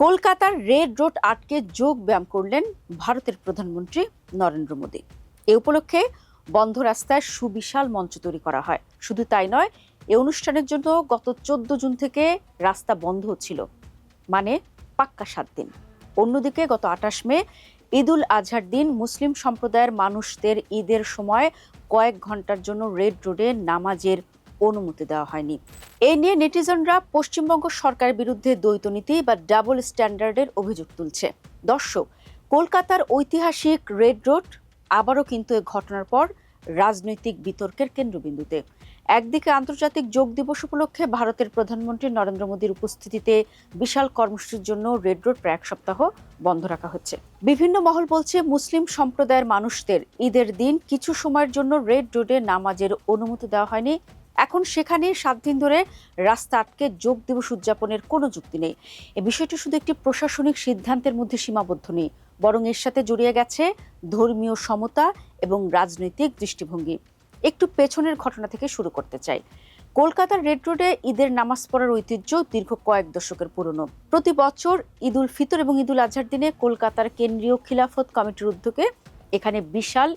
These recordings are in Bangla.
কলকাতার রেড রোড আটকে যোগ ব্যায়াম করলেন ভারতের প্রধানমন্ত্রী নরেন্দ্র মোদী। এ উপলক্ষে বন্ধ রাস্তায় সুবিশাল মঞ্চ তৈরি করা হয়। শুধু তাই নয়, এই অনুষ্ঠানের জন্য গত 14 জুন থেকে রাস্তা বন্ধ ছিল, মানে পাক্কা 7 দিন। অন্যদিকে গত 28 মে ঈদ উল আজহার দিন মুসলিম সম্প্রদায়ের মানুষদের ঈদের সময় কয়েক ঘন্টার জন্য রেড রোডে নামাজের অনুমতি দেওয়া হয়নি। এ নিয়ে নেটিজনরা পশ্চিমবঙ্গ সরকারের বিরুদ্ধে দ্বৈত নীতি বা ডাবল স্ট্যান্ডার্ডের অভিযোগ তুলছে। দর্শক, কলকাতার ঐতিহাসিক রেড রোড আবারও কিন্তু এ ঘটনার পর রাজনৈতিক বিতর্কের কেন্দ্রবিন্দুতে। একদিকে আন্তর্জাতিক যোগ দিবস উপলক্ষে ভারতের প্রধানমন্ত্রী নরেন্দ্র মোদীর উপস্থিতিতে বিশাল কর্মসূচির জন্য রেড রোড প্রায় 1 সপ্তাহ বন্ধ রাখা হচ্ছে। বিভিন্ন মহল বলছে, মুসলিম সম্প্রদায়ের মানুষদের ঈদের দিন কিছু সময়ের জন্য রেড রোডে নামাজের অনুমতি দেওয়া হয়নি। এখন সেখানে 7 দিন ধরে রাস্তা আটকে যোগ দিবস উদযাপনের কোনো যুক্তি নেই। এ বিষয়টি শুধু একটি প্রশাসনিক সিদ্ধান্তের মধ্যে সীমাবদ্ধ নেই, বরং এর সাথে জড়িয়ে গেছে ধর্মীয় সমতা এবং রাজনৈতিক দৃষ্টিভঙ্গি। একটু পেছনের ঘটনা থেকে শুরু করতে চাই। কলকাতার রেড রোডে ঈদের নামাজ পড়ার ঐতিহ্য দীর্ঘ কয়েক দশকের পুরনো। প্রতি বছর ঈদ উল ফিতর এবং ঈদ উল আজহার দিনে কলকাতার কেন্দ্রীয় খিলাফত কমিটির উদ্যোগে এখানে বিশাল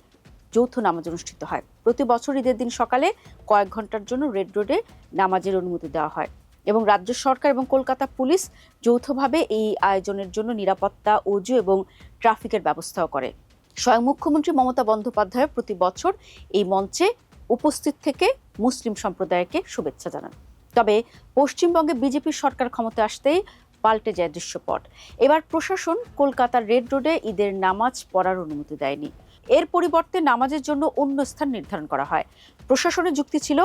যৌথ নামাজ অনুষ্ঠিত হয়। প্রতি বছর ঈদের দিন সকালে কয়েক ঘন্টার জন্য রেড রোডে নামাজের অনুমতি দেওয়া হয় এবং রাজ্য সরকার এবং কলকাতা পুলিশ যৌথভাবে এই আয়োজনের জন্য নিরাপত্তা, অজু এবং ট্রাফিকের ব্যবস্থাও করে। স্বয়ং মুখ্যমন্ত্রী মমতা বন্দ্যোপাধ্যায় প্রতি বছর এই মঞ্চে উপস্থিত থেকে মুসলিম সম্প্রদায়কে শুভেচ্ছা জানান। তবে পশ্চিমবঙ্গে বিজেপি সরকার ক্ষমতায় আসতেই পাল্টে যায় দৃশ্যপট। এবার প্রশাসন কলকাতার রেড রোডে ঈদের নামাজ পড়ার অনুমতি দেয়নি। এর পরিবর্তে নামাজের জন্য অন্য স্থান নির্ধারণ করা হয়। প্রশাসনের যুক্তি ছিল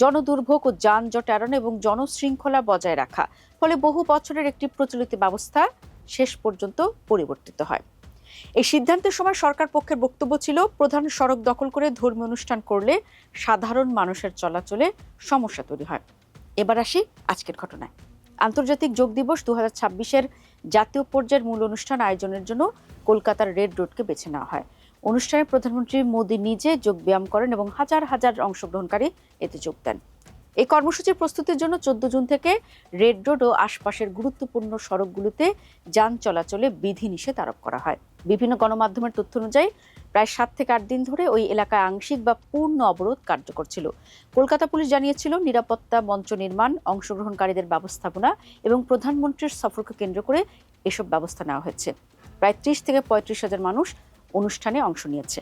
জনদুর্ভোগ ও যানজট এড়ানো এবং জনশৃঙ্খলা বজায় রাখা। ফলে বহু বছরের একটি প্রচলিত ব্যবস্থা শেষ পর্যন্ত পরিবর্তিত হয়। এই সিদ্ধান্তের সময় সরকার পক্ষের বক্তব্য ছিল, প্রধান সড়ক দখল করে ধর্মীয় অনুষ্ঠান করলে সাধারণ মানুষের চলাচলে সমস্যা তৈরি হয়। এবার আসি আজকের ঘটনায়। আন্তর্জাতিক যোগ দিবস 2026-এর জাতীয় পর্যায়ের মূল অনুষ্ঠান আয়োজনের জন্য কলকাতার রেড রোডকে বেছে নেওয়া হয়। অনুষ্ঠানে প্রধানমন্ত্রী মোদী নিজে যোগ ব্যায়াম করেন এবং হাজার হাজার অংশগ্রহণকারী এতে যোগ দেন। এই কর্মসূচির প্রস্তুতির জন্য 14 জুন থেকে রেড রোড ও আশপাশের গুরুত্বপূর্ণ সড়কগুলোতে যান চলাচলে বিধিনিষেধ আরোপ করা হয়। বিভিন্ন গণমাধ্যমের তথ্য অনুযায়ী প্রায় 7 থেকে 8 দিন ধরে ওই এলাকায় আংশিক বা পূর্ণ অবরোধ কার্যকর ছিল। কলকাতা পুলিশ জানিয়েছিল, নিরাপত্তা, মঞ্চ নির্মাণ, অংশগ্রহণকারীদের ব্যবস্থাপনা এবং প্রধানমন্ত্রীর সফরকে কেন্দ্র করে এসব ব্যবস্থা নেওয়া হয়েছে। প্রায় 30 থেকে 35 হাজার মানুষ অনুষ্ঠানে অংশ নিয়েছে।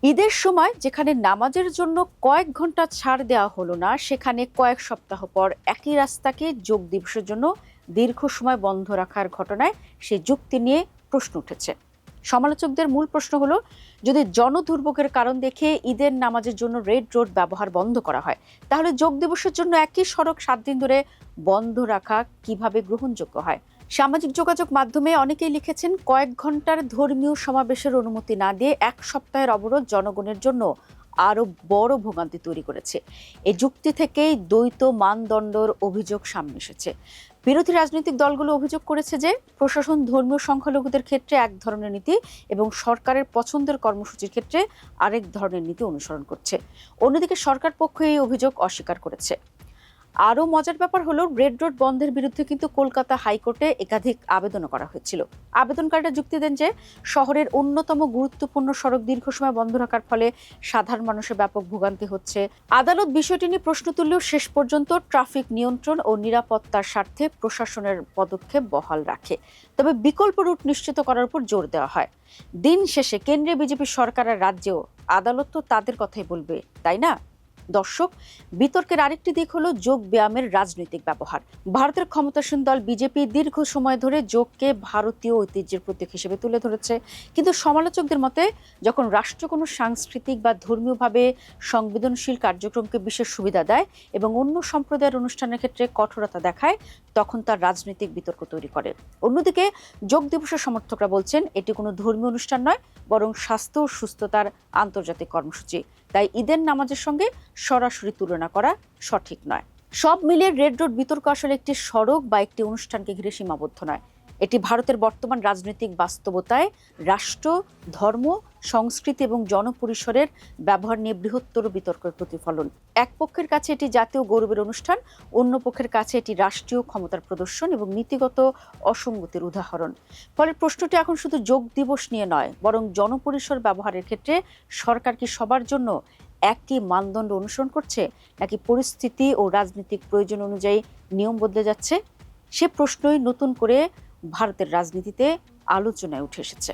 ঈদের সময় যেখানে নামাজের জন্য কয়েক ঘন্টা ছাড় দেওয়া হলো না, সেখানে কয়েক সপ্তাহ পর একই রাস্তাকে যোগ দিবসের জন্য দীর্ঘ সময় বন্ধ রাখার ঘটনায় সেই যুক্তি নিয়ে প্রশ্ন উঠেছে। সমালোচকদের মূল প্রশ্ন হলো, যদি জনদুর্ভোগের কারণ দেখে ঈদের নামাজের জন্য রেড রোড ব্যবহার বন্ধ করা হয়, তাহলে যোগ দিবসের জন্য একই সড়ক 7 দিন ধরে বন্ধ রাখা কিভাবে গ্রহণযোগ্য হয়? সামাজিক যোগাযোগ মাধ্যমে অনেকেই লিখেছেন, কয়েক ঘন্টার ধর্মীয় সমাবেশের অনুমতি না দিয়ে 1 সপ্তাহের অবরোধ জনগণের জন্য আরো বড় ভোগান্তি তৈরি করেছে। এই যুক্তি থেকেই দ্বৈত মানদণ্ডের অভিযোগ সামনে এসেছে। বিরোধী রাজনৈতিক দলগুলো অভিযোগ করেছে যে প্রশাসন ধর্মীয় সংখ্যালঘুদের ক্ষেত্রে এক ধরনের নীতি এবং সরকারের পছন্দের কর্মসূচির ক্ষেত্রে আরেক ধরনের নীতি অনুসরণ করছে। অন্যদিকে সরকার পক্ষ এই অভিযোগ অস্বীকার করেছে। আরও মজার ব্যাপার হলো, রেড রোড বন্ধের বিরুদ্ধে কিন্তু কলকাতা হাইকোর্টে একাধিক আবেদনও করা হয়েছিল। আবেদনকারীরা যুক্তি দেন যে শহরের অন্যতম গুরুত্বপূর্ণ সড়ক দীর্ঘ সময় বন্ধ রাখার ফলে সাধারণ মানুষের ব্যাপক ভোগান্তি হচ্ছে। আদালত বিষয়টি নিয়ে প্রশ্ন তুললেও শেষ পর্যন্ত ট্রাফিক নিয়ন্ত্রণ ও নিরাপত্তার স্বার্থে প্রশাসনের পদক্ষেপ বহাল রাখে। তবে বিকল্প রুট নিশ্চিত করার উপর জোর দেওয়া হয়। দিন শেষে কেন্দ্রীয় বিজেপি সরকার আর রাজ্যেও আদালত তো তাদের কথাই বলবে, তাই না? দর্শক, বিতর্কের আরেকটি দিক হলো যোগ ব্যায়ামের রাজনৈতিক ব্যবহার। ভারতের ক্ষমতাসীন দল বিজেপি দীর্ঘ সময় ধরে যোগকে ভারতীয় ঐতিহ্যের প্রতীক হিসেবে তুলে ধরেছে। কিন্তু সমালোচকদের মতে, যখন রাষ্ট্র কোনো সাংস্কৃতিক বা ধর্মীয়ভাবে সংবেদনশীল কার্যক্রমকে বিশেষ সুবিধা দেয় এবং অন্য সম্প্রদায়ের অনুষ্ঠানের ক্ষেত্রে কঠোরতা দেখায়, তখন তার রাজনৈতিক বিতর্ক তৈরি করে। অন্যদিকে যোগ দিবসের সমর্থকরা বলছেন, এটি কোনো ধর্মীয় অনুষ্ঠান নয়, বরং স্বাস্থ্য ও সুস্থতার আন্তর্জাতিক কর্মসূচি। তাই ঈদের নামাজের সঙ্গে সরাসরি তুলনা করা সঠিক নয়। সব মিলিয়ে রেড রোড বিতর্ক আসলে একটি সড়ক বা একটি অনুষ্ঠানকে ঘিরে সীমাবদ্ধ নয়, এটি ভারতের বর্তমান রাজনৈতিক বাস্তবতায় রাষ্ট্র, ধর্ম, সংস্কৃতি এবং জনপরিসরের ব্যবহার নিয়ে বৃহত্তর বিতর্কের প্রতিফলন। এক পক্ষের কাছে এটি জাতীয় গৌরবের অনুষ্ঠান, অন্য পক্ষের কাছে এটি রাষ্ট্রীয় ক্ষমতার প্রদর্শন এবং নীতিগত অসঙ্গতির উদাহরণ। ফলে প্রশ্নটি এখন শুধু যোগ দিবস নিয়ে নয়, বরং জনপরিসর ব্যবহারের ক্ষেত্রে সরকার কি সবার জন্য একই মানদণ্ড অনুসরণ করছে, নাকি পরিস্থিতি ও রাজনৈতিক প্রয়োজন অনুযায়ী নিয়ম বদলে যাচ্ছে? সে প্রশ্নই নতুন করে ভারতের রাজনীতিতে আলোচনায় উঠে এসেছে।